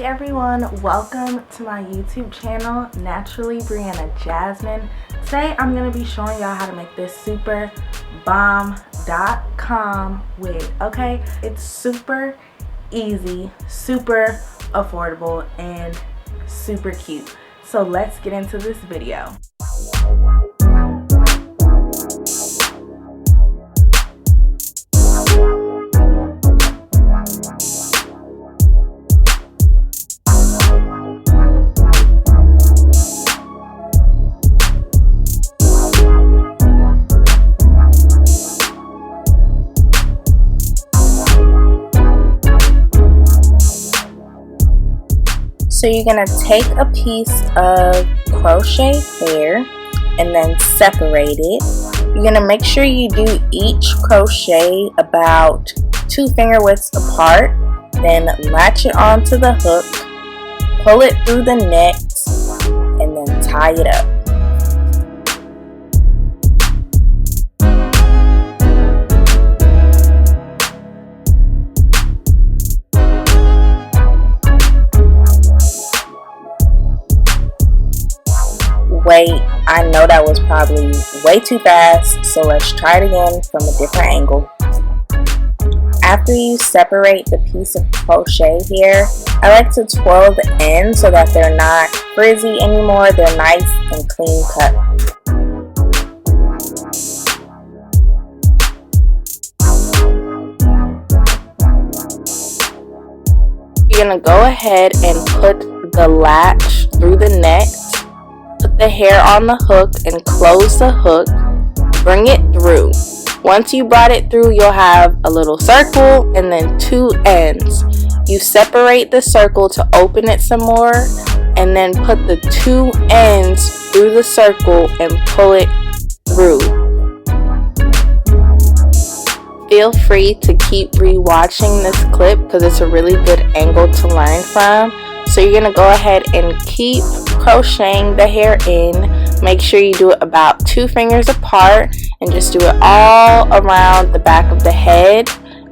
everyone, welcome to my YouTube channel, Naturally Brianna Jasmine. Today I'm going to be showing y'all how to make this super bomb.com wig, okay? It's super easy, super affordable, and super cute. So let's get into this video. So you're going to take a piece of crochet hair and then separate it. You're going to make sure you do each crochet about 2 finger widths apart. Then latch it onto the hook, pull it through the neck, and then tie it up. Wait, I know that was probably way too fast, so let's try it again from a different angle. After you separate the piece of crochet hair, I like to twirl the ends so that they're not frizzy anymore, they're nice and clean cut. You're going to go ahead and put the latch through the neck. Put the hair on the hook and close the hook. Bring it through. Once you brought it through, you'll have a little circle and then 2 ends. You separate the circle to open it some more and then put the 2 ends through the circle and pull it through. Feel free to keep rewatching this clip because it's a really good angle to learn from. So you're going to go ahead and keep crocheting the hair in. Make sure you do it about 2 fingers apart and just do it all around the back of the head.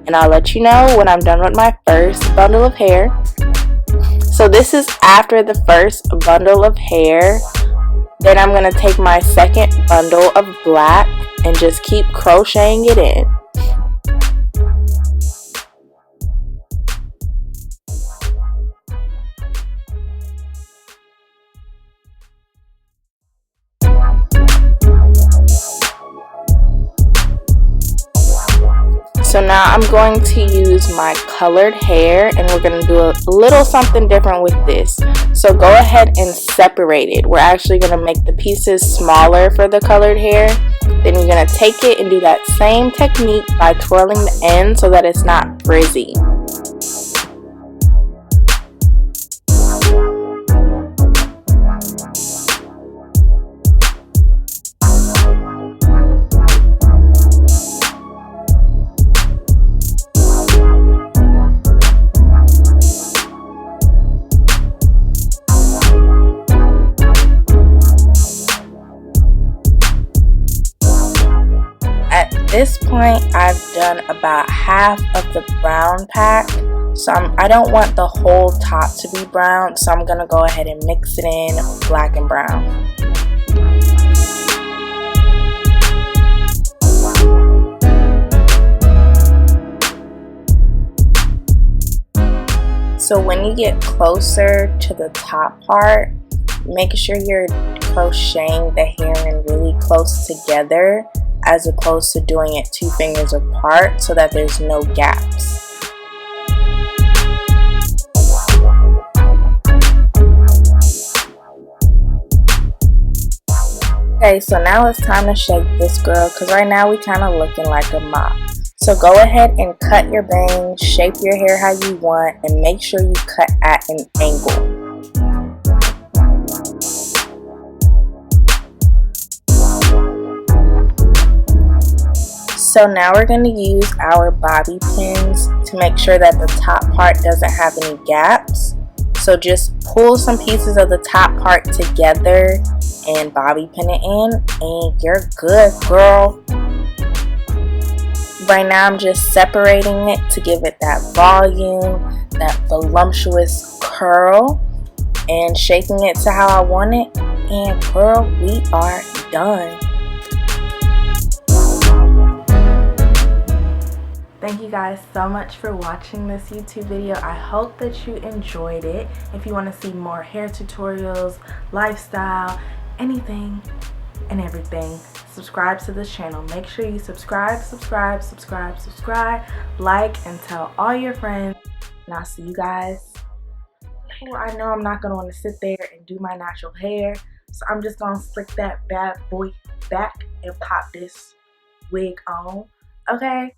And I'll let you know when I'm done with my first bundle of hair. So this is after the first bundle of hair. Then I'm going to take my second bundle of black and just keep crocheting it in. So now I'm going to use my colored hair and we're going to do a little something different with this. So go ahead and separate it. We're actually going to make the pieces smaller for the colored hair. Then you're going to take it and do that same technique by twirling the end so that it's not frizzy. At this point, I've done about half of the brown pack, so I don't want the whole top to be brown, so I'm going to go ahead and mix it in black and brown. So when you get closer to the top part, make sure you're crocheting the hair in really close together, as opposed to doing it 2 fingers apart so that there's no gaps. Okay, so now it's time to shake this girl because right now we kind of looking like a mop. So go ahead and cut your bangs, shape your hair how you want, and make sure you cut at an angle. So now we're going to use our bobby pins to make sure that the top part doesn't have any gaps. So just pull some pieces of the top part together and bobby pin it in and you're good, girl. Right now I'm just separating it to give it that volume, that voluptuous curl and shaping it to how I want it, and girl, we are done. Thank you guys so much for watching this YouTube video. I hope that you enjoyed it. If you want to see more hair tutorials, lifestyle, anything and everything, subscribe to this channel. Make sure you subscribe, like, and tell all your friends. And I'll see you guys later. I know I'm not going to want to sit there and do my natural hair, so I'm just going to slick that bad boy back and pop this wig on. Okay?